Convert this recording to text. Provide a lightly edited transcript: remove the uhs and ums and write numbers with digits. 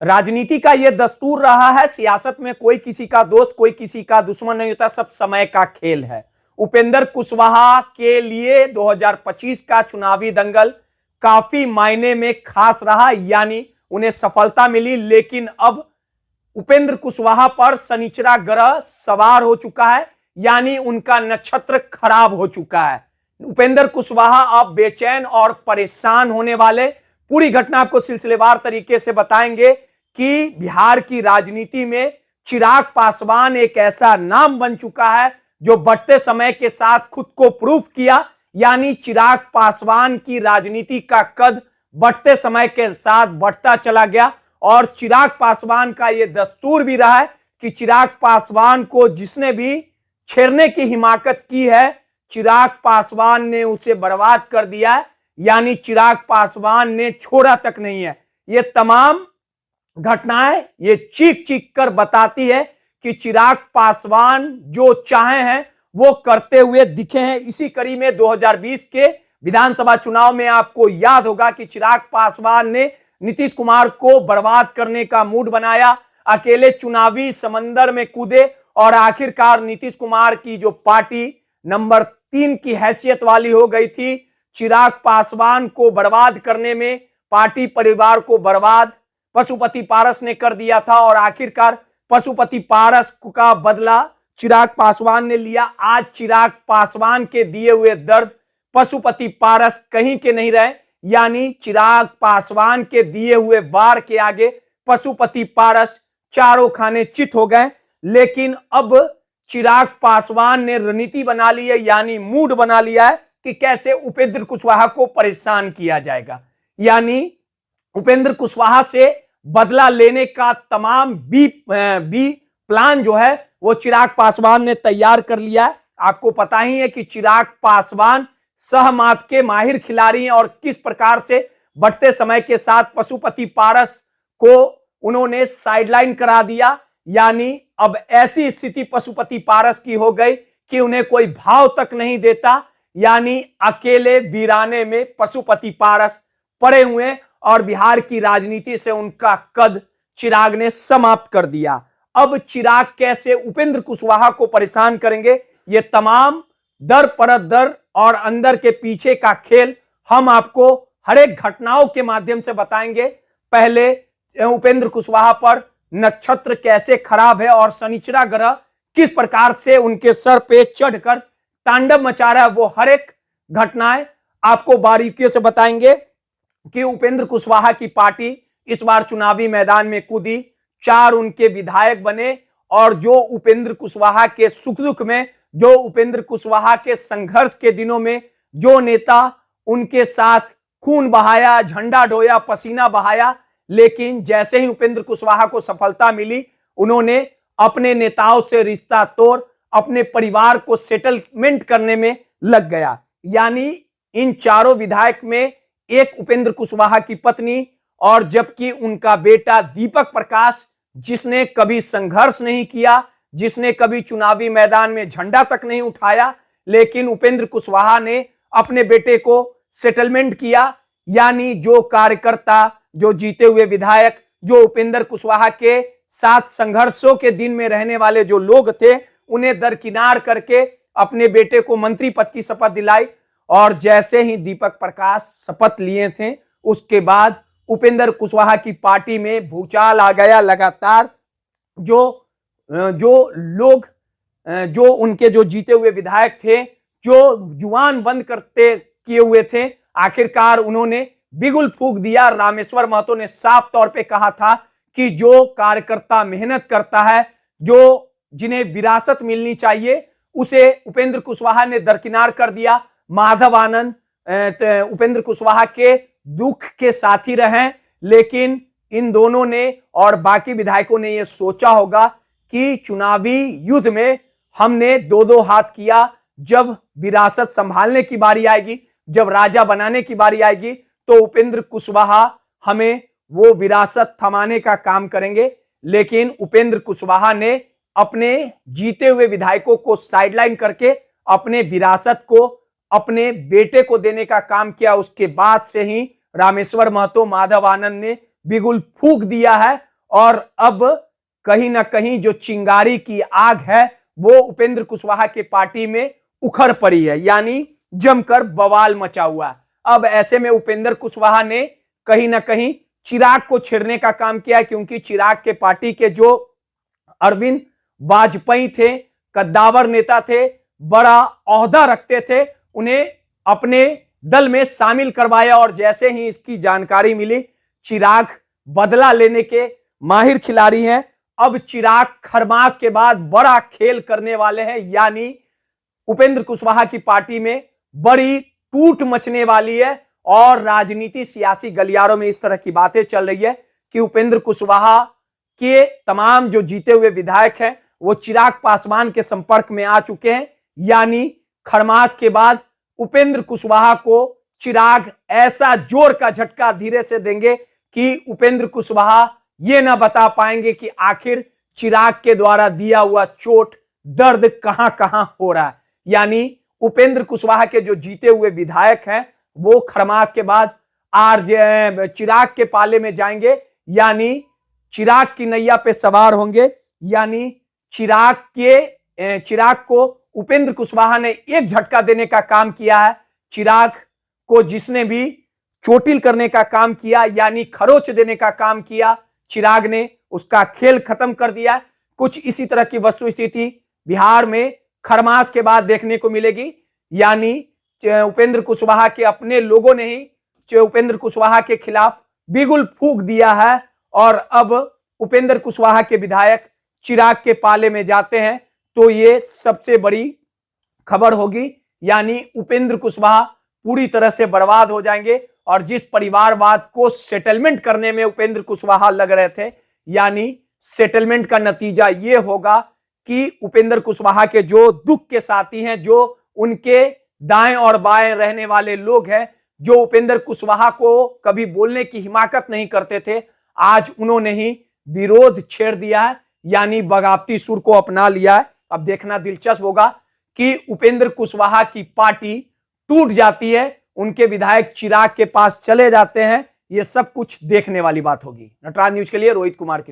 राजनीति का यह दस्तूर रहा है, सियासत में कोई किसी का दोस्त कोई किसी का दुश्मन नहीं होता, सब समय का खेल है। उपेंद्र कुशवाहा के लिए 2025 का चुनावी दंगल काफी मायने में खास रहा, यानी उन्हें सफलता मिली। लेकिन अब उपेंद्र कुशवाहा पर शनिचरा ग्रह सवार हो चुका है, यानी उनका नक्षत्र खराब हो चुका है। उपेंद्र कुशवाहा अब बेचैन और परेशान होने वाले। पूरी घटना आपको सिलसिलेवार तरीके से बताएंगे कि बिहार की राजनीति में चिराग पासवान एक ऐसा नाम बन चुका है जो बढ़ते समय के साथ खुद को प्रूफ किया, यानी चिराग पासवान की राजनीति का कद बढ़ते समय के साथ बढ़ता चला गया। और चिराग पासवान का यह दस्तूर भी रहा है कि चिराग पासवान को जिसने भी छेड़ने की हिमाकत की है, चिराग पासवान ने उसे बर्बाद कर दिया है, यानी चिराग पासवान ने छोड़ा तक नहीं है। ये तमाम घटनाएं ये चीख चीख कर बताती है कि चिराग पासवान जो चाहे हैं वो करते हुए दिखे हैं। इसी कड़ी में 2020 के विधानसभा चुनाव में आपको याद होगा कि चिराग पासवान ने नीतीश कुमार को बर्बाद करने का मूड बनाया, अकेले चुनावी समंदर में कूदे और आखिरकार नीतीश कुमार की जो पार्टी नंबर 3 की हैसियत वाली हो गई थी, चिराग पासवान को बर्बाद करने में पार्टी परिवार को बर्बाद पशुपति पारस ने कर दिया था। और आखिरकार पशुपति पारस का बदला चिराग पासवान ने लिया। आज चिराग पासवान के दिए हुए दर्द पशुपति पारस कहीं के नहीं रहे, यानी चिराग पासवान के दिए हुए वार के आगे पशुपति पारस चारों खाने चित हो गए। लेकिन अब चिराग पासवान ने रणनीति बना ली है, यानी मूड बना लिया है कि कैसे उपेंद्र कुशवाहा को परेशान किया जाएगा। यानी उपेंद्र कुशवाहा से बदला लेने का तमाम बी प्लान जो है वो चिराग पासवान ने तैयार कर लिया है। आपको पता ही है कि चिराग पासवान सहमात के माहिर खिलाड़ी हैं और किस प्रकार से बढ़ते समय के साथ पशुपति पारस को उन्होंने साइडलाइन करा दिया। यानी अब ऐसी स्थिति पशुपति पारस की हो गई कि उन्हें कोई भाव तक नहीं देता, यानी अकेले वीराने में पशुपति पारस पड़े हुए और बिहार की राजनीति से उनका कद चिराग ने समाप्त कर दिया। अब चिराग कैसे उपेंद्र कुशवाहा को परेशान करेंगे, ये तमाम दर परत दर और अंदर के पीछे का खेल हम आपको हर एक घटनाओं के माध्यम से बताएंगे। पहले उपेंद्र कुशवाहा पर नक्षत्र कैसे खराब है और शनिचरा ग्रह किस प्रकार से उनके सर पे चढ़कर तांडव मचा रहा है, वो हर एक घटनाएं आपको बारीकियों से बताएंगे कि उपेंद्र कुशवाहा की पार्टी इस बार चुनावी मैदान में कूदी, 4 उनके विधायक बने और जो उपेंद्र कुशवाहा के सुख दुख में, जो उपेंद्र कुशवाहा के संघर्ष के दिनों में जो नेता उनके साथ खून बहाया, झंडा ढोया, पसीना बहाया, लेकिन जैसे ही उपेंद्र कुशवाहा को सफलता मिली उन्होंने अपने नेताओं से रिश्ता तोड़ अपने परिवार को सेटलमेंट करने में लग गया। यानी इन चारों विधायक में एक उपेंद्र कुशवाहा की पत्नी और जबकि उनका बेटा दीपक प्रकाश, जिसने कभी संघर्ष नहीं किया, जिसने कभी चुनावी मैदान में झंडा तक नहीं उठाया, लेकिन उपेंद्र कुशवाहा ने अपने बेटे को सेटलमेंट किया। यानी जो कार्यकर्ता, जो जीते हुए विधायक, जो उपेंद्र कुशवाहा के साथ संघर्षों के दिन में रहने वाले जो लोग थे, उन्हें दरकिनार करके अपने बेटे को मंत्री पद की शपथ दिलाई। और जैसे ही दीपक प्रकाश शपथ लिए थे उसके बाद उपेंद्र कुशवाहा की पार्टी में भूचाल आ गया। लगातार जो लोग, जो उनके जो जीते हुए विधायक थे, जो जुबान बंद करते किए हुए थे, आखिरकार उन्होंने बिगुल फूंक दिया। रामेश्वर महतो ने साफ तौर पे कहा था कि जो कार्यकर्ता मेहनत करता है, जो जिन्हें विरासत मिलनी चाहिए, उसे उपेंद्र कुशवाहा ने दरकिनार कर दिया। माधव आनंद उपेंद्र कुशवाहा के दुख के साथी रहे, लेकिन इन दोनों ने और बाकी विधायकों ने यह सोचा होगा कि चुनावी युद्ध में हमने 2-2 हाथ किया, जब विरासत संभालने की बारी आएगी, जब राजा बनाने की बारी आएगी, तो उपेंद्र कुशवाहा हमें वो विरासत थमाने का काम करेंगे। लेकिन उपेंद्र कुशवाहा ने अपने जीते हुए विधायकों को साइडलाइन करके अपने विरासत को अपने बेटे को देने का काम किया। उसके बाद से ही रामेश्वर महतो, माधव आनंद ने बिगुल फूंक दिया है और अब कहीं ना कहीं जो चिंगारी की आग है वो उपेंद्र कुशवाहा के पार्टी में उखड़ पड़ी है, यानी जमकर बवाल मचा हुआ है। अब ऐसे में उपेंद्र कुशवाहा ने कहीं ना कहीं चिराग को छेड़ने का काम किया, क्योंकि चिराग के पार्टी के जो अरविंद वाजपेयी थे, कद्दावर नेता थे, बड़ा ओहदा रखते थे, उन्हें अपने दल में शामिल करवाया। और जैसे ही इसकी जानकारी मिली, चिराग बदला लेने के माहिर खिलाड़ी हैं। अब चिराग खरमास के बाद बड़ा खेल करने वाले हैं, यानी उपेंद्र कुशवाहा की पार्टी में बड़ी टूट मचने वाली है। और राजनीति सियासी गलियारों में इस तरह की बातें चल रही है कि उपेंद्र कुशवाहा के तमाम जो जीते हुए विधायक हैं वो चिराग पासवान के संपर्क में आ चुके हैं, यानी खरमास के बाद उपेंद्र कुशवाहा को चिराग ऐसा जोर का झटका धीरे से देंगे कि उपेंद्र कुशवाहा ये ना बता पाएंगे कि आखिर चिराग के द्वारा दिया हुआ चोट दर्द कहां कहां हो रहा है। यानी उपेंद्र कुशवाहा के जो जीते हुए विधायक हैं वो खरमास के बाद चिराग के पाले में जाएंगे, यानी चिराग की नैया पे सवार होंगे। यानी चिराग को उपेंद्र कुशवाहा ने एक झटका देने का काम किया है। चिराग को जिसने भी चोटिल करने का काम किया, यानी खरोच देने का काम किया, चिराग ने उसका खेल खत्म कर दिया। कुछ इसी तरह की वस्तुस्थिति बिहार में खरमास के बाद देखने को मिलेगी, यानी उपेंद्र कुशवाहा के अपने लोगों ने ही उपेंद्र कुशवाहा के खिलाफ बिगुल फूंक दिया है। और अब उपेंद्र कुशवाहा के विधायक चिराग के पाले में जाते हैं तो ये सबसे बड़ी खबर होगी, यानी उपेंद्र कुशवाहा पूरी तरह से बर्बाद हो जाएंगे। और जिस परिवारवाद को सेटलमेंट करने में उपेंद्र कुशवाहा लग रहे थे, यानी सेटलमेंट का नतीजा ये होगा कि उपेंद्र कुशवाहा के जो दुख के साथी हैं, जो उनके दाएं और बाएं रहने वाले लोग हैं, जो उपेंद्र कुशवाहा को कभी बोलने की हिमाकत नहीं करते थे, आज उन्होंने ही विरोध छेड़ दिया है, यानी बगावती सुर को अपना लिया है। अब देखना दिलचस्प होगा कि उपेंद्र कुशवाहा की पार्टी टूट जाती है, उनके विधायक चिराग के पास चले जाते हैं, ये सब कुछ देखने वाली बात होगी। नटराज न्यूज के लिए रोहित कुमार की